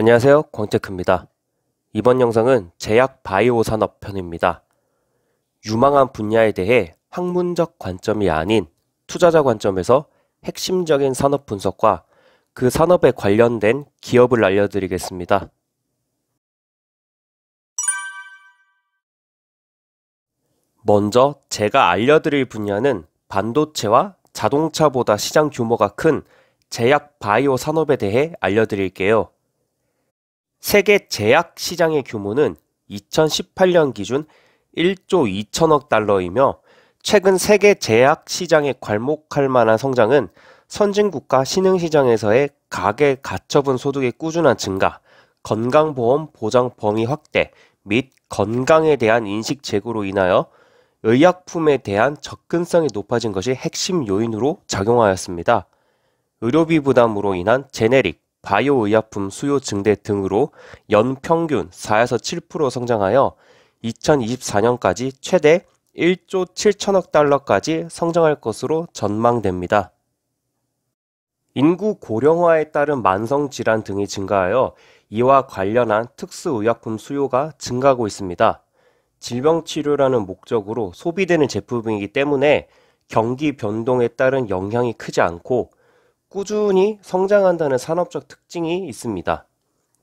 안녕하세요, 광테크입니다. 이번 영상은 제약 바이오 산업 편입니다. 유망한 분야에 대해 학문적 관점이 아닌 투자자 관점에서 핵심적인 산업 분석과 그 산업에 관련된 기업을 알려드리겠습니다. 먼저 제가 알려드릴 분야는 반도체와 자동차보다 시장 규모가 큰 제약 바이오 산업에 대해 알려드릴게요. 세계 제약 시장의 규모는 2018년 기준 1조 2천억 달러이며 최근 세계 제약 시장에 괄목할 만한 성장은 선진국가 신흥시장에서의 가계 가처분 소득의 꾸준한 증가, 건강보험 보장 범위 확대 및 건강에 대한 인식 제고로 인하여 의약품에 대한 접근성이 높아진 것이 핵심 요인으로 작용하였습니다. 의료비 부담으로 인한 제네릭, 바이오 의약품 수요 증대 등으로 연평균 4에서 7% 성장하여 2024년까지 최대 1조 7천억 달러까지 성장할 것으로 전망됩니다. 인구 고령화에 따른 만성질환 등이 증가하여 이와 관련한 특수의약품 수요가 증가하고 있습니다. 질병치료라는 목적으로 소비되는 제품이기 때문에 경기 변동에 따른 영향이 크지 않고 꾸준히 성장한다는 산업적 특징이 있습니다.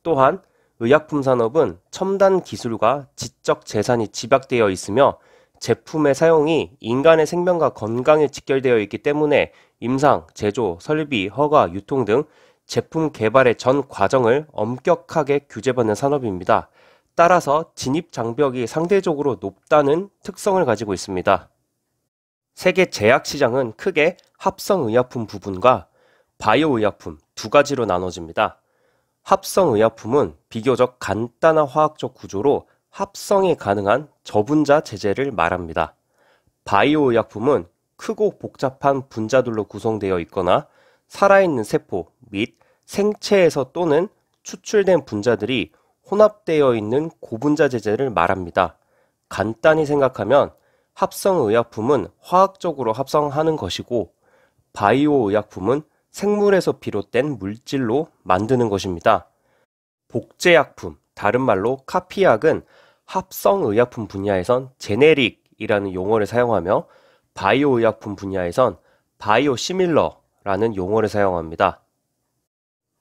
또한 의약품 산업은 첨단 기술과 지적 재산이 집약되어 있으며 제품의 사용이 인간의 생명과 건강에 직결되어 있기 때문에 임상, 제조, 설비, 허가, 유통 등 제품 개발의 전 과정을 엄격하게 규제받는 산업입니다. 따라서 진입 장벽이 상대적으로 높다는 특성을 가지고 있습니다. 세계 제약 시장은 크게 합성의약품 부분과 바이오의약품 두 가지로 나눠집니다. 합성의약품은 비교적 간단한 화학적 구조로 합성이 가능한 저분자 제제를 말합니다. 바이오의약품은 크고 복잡한 분자들로 구성되어 있거나 살아있는 세포 및 생체에서 또는 추출된 분자들이 혼합되어 있는 고분자 제제를 말합니다. 간단히 생각하면 합성의약품은 화학적으로 합성하는 것이고 바이오의약품은 생물에서 비롯된 물질로 만드는 것입니다. 복제약품, 다른 말로 카피약은 합성의약품 분야에선 제네릭이라는 용어를 사용하며 바이오의약품 분야에선 바이오시밀러라는 용어를 사용합니다.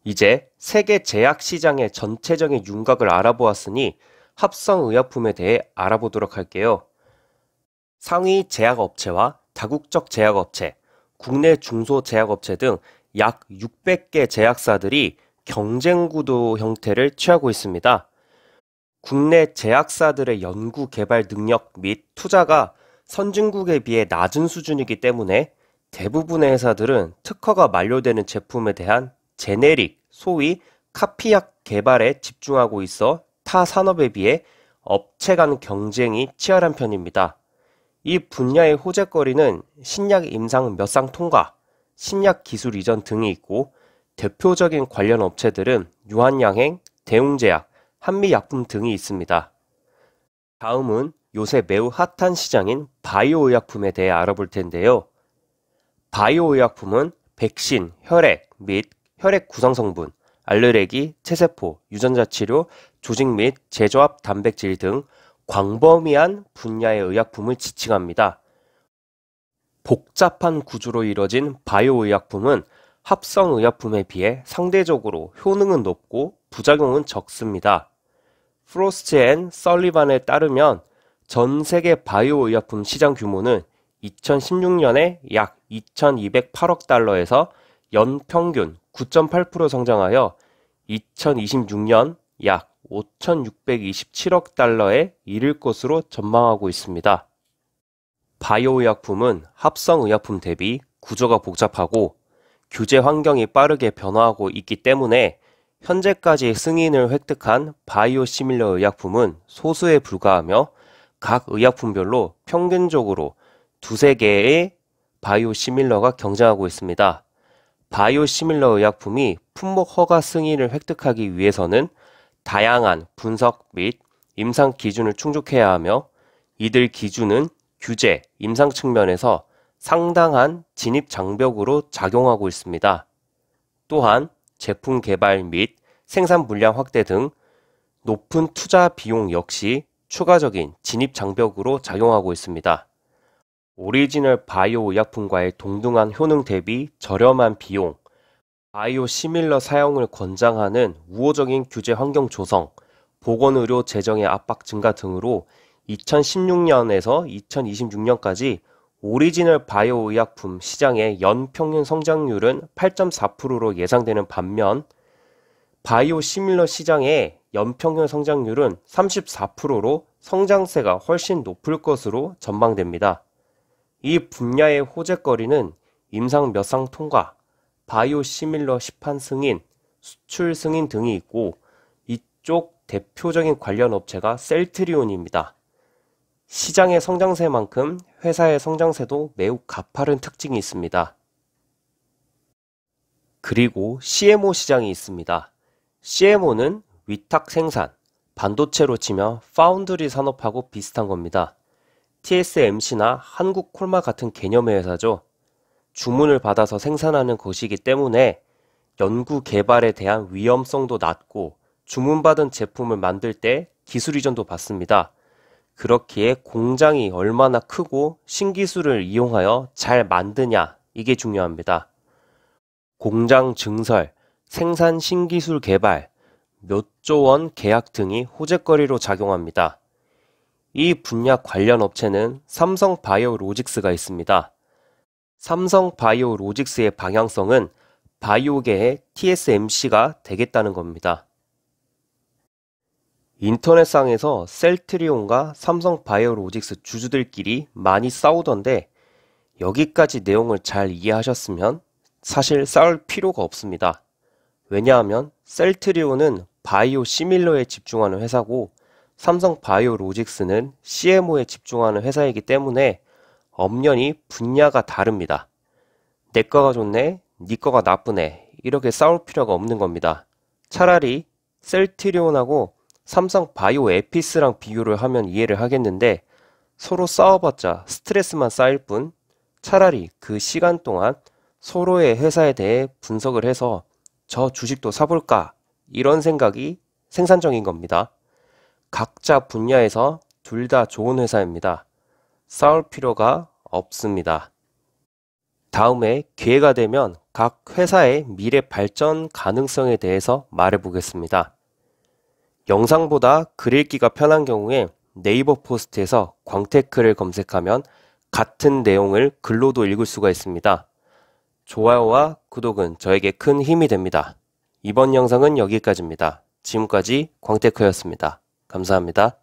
이제 세계 제약 시장의 전체적인 윤곽을 알아보았으니 합성의약품에 대해 알아보도록 할게요. 상위 제약업체와 다국적 제약업체, 국내 중소제약업체 등 약 600개 제약사들이 경쟁구도 형태를 취하고 있습니다. 국내 제약사들의 연구 개발 능력 및 투자가 선진국에 비해 낮은 수준이기 때문에 대부분의 회사들은 특허가 만료되는 제품에 대한 제네릭, 소위 카피약 개발에 집중하고 있어 타 산업에 비해 업체 간 경쟁이 치열한 편입니다. 이 분야의 호재거리는 신약 임상 몇 상 통과, 신약 기술 이전 등이 있고 대표적인 관련 업체들은 유한양행, 대웅제약, 한미약품 등이 있습니다. 다음은 요새 매우 핫한 시장인 바이오의약품에 대해 알아볼 텐데요. 바이오의약품은 백신, 혈액 및 혈액 구성성분, 알레르기, 체세포, 유전자 치료, 조직 및 제조합 단백질 등 광범위한 분야의 의약품을 지칭합니다. 복잡한 구조로 이뤄진 바이오의약품은 합성의약품에 비해 상대적으로 효능은 높고 부작용은 적습니다. 프로스트 앤 설리반에 따르면 전 세계 바이오의약품 시장 규모는 2016년에 약 2,208억 달러에서 연평균 9.8% 성장하여 2026년 약 5,627억 달러에 이를 것으로 전망하고 있습니다. 바이오의약품은 합성의약품 대비 구조가 복잡하고 규제 환경이 빠르게 변화하고 있기 때문에 현재까지 승인을 획득한 바이오시밀러 의약품은 소수에 불과하며 각 의약품별로 평균적으로 두세 개의 바이오시밀러가 경쟁하고 있습니다. 바이오시밀러 의약품이 품목 허가 승인을 획득하기 위해서는 다양한 분석 및 임상 기준을 충족해야 하며 이들 기준은 규제, 임상 측면에서 상당한 진입 장벽으로 작용하고 있습니다. 또한 제품 개발 및 생산 물량 확대 등 높은 투자 비용 역시 추가적인 진입 장벽으로 작용하고 있습니다. 오리지널 바이오 의약품과의 동등한 효능 대비 저렴한 비용, 바이오 시밀러 사용을 권장하는 우호적인 규제 환경 조성, 보건의료 재정의 압박 증가 등으로 2016년에서 2026년까지 오리지널 바이오 의약품 시장의 연평균 성장률은 8.4%로 예상되는 반면 바이오 시밀러 시장의 연평균 성장률은 34%로 성장세가 훨씬 높을 것으로 전망됩니다. 이 분야의 호재거리는 임상 몇 상 통과, 바이오 시밀러 시판 승인, 수출 승인 등이 있고 이쪽 대표적인 관련 업체가 셀트리온입니다. 시장의 성장세만큼 회사의 성장세도 매우 가파른 특징이 있습니다. 그리고 CMO 시장이 있습니다. CMO는 위탁 생산, 반도체로 치면 파운드리 산업하고 비슷한 겁니다. TSMC나 한국콜마 같은 개념의 회사죠. 주문을 받아서 생산하는 것이기 때문에 연구 개발에 대한 위험성도 낮고 주문받은 제품을 만들 때 기술 이전도 받습니다. 그렇기에 공장이 얼마나 크고 신기술을 이용하여 잘 만드냐, 이게 중요합니다. 공장 증설, 생산 신기술 개발, 몇 조 원 계약 등이 호재거리로 작용합니다. 이 분야 관련 업체는 삼성바이오로직스가 있습니다. 삼성바이오로직스의 방향성은 바이오계의 TSMC가 되겠다는 겁니다. 인터넷상에서 셀트리온과 삼성바이오로직스 주주들끼리 많이 싸우던데 여기까지 내용을 잘 이해하셨으면 사실 싸울 필요가 없습니다. 왜냐하면 셀트리온은 바이오 시밀러에 집중하는 회사고 삼성바이오로직스는 CMO에 집중하는 회사이기 때문에 엄연히 분야가 다릅니다. 내 거가 좋네, 네 거가 나쁘네 이렇게 싸울 필요가 없는 겁니다. 차라리 셀트리온하고 삼성바이오에피스랑 비교를 하면 이해를 하겠는데 서로 싸워봤자 스트레스만 쌓일 뿐 차라리 그 시간 동안 서로의 회사에 대해 분석을 해서 저 주식도 사볼까 이런 생각이 생산적인 겁니다. 각자 분야에서 둘 다 좋은 회사입니다. 싸울 필요가 없습니다. 다음에 기회가 되면 각 회사의 미래 발전 가능성에 대해서 말해보겠습니다. 영상보다 글 읽기가 편한 경우에 네이버 포스트에서 광테크를 검색하면 같은 내용을 글로도 읽을 수가 있습니다. 좋아요와 구독은 저에게 큰 힘이 됩니다. 이번 영상은 여기까지입니다. 지금까지 광테크였습니다. 감사합니다.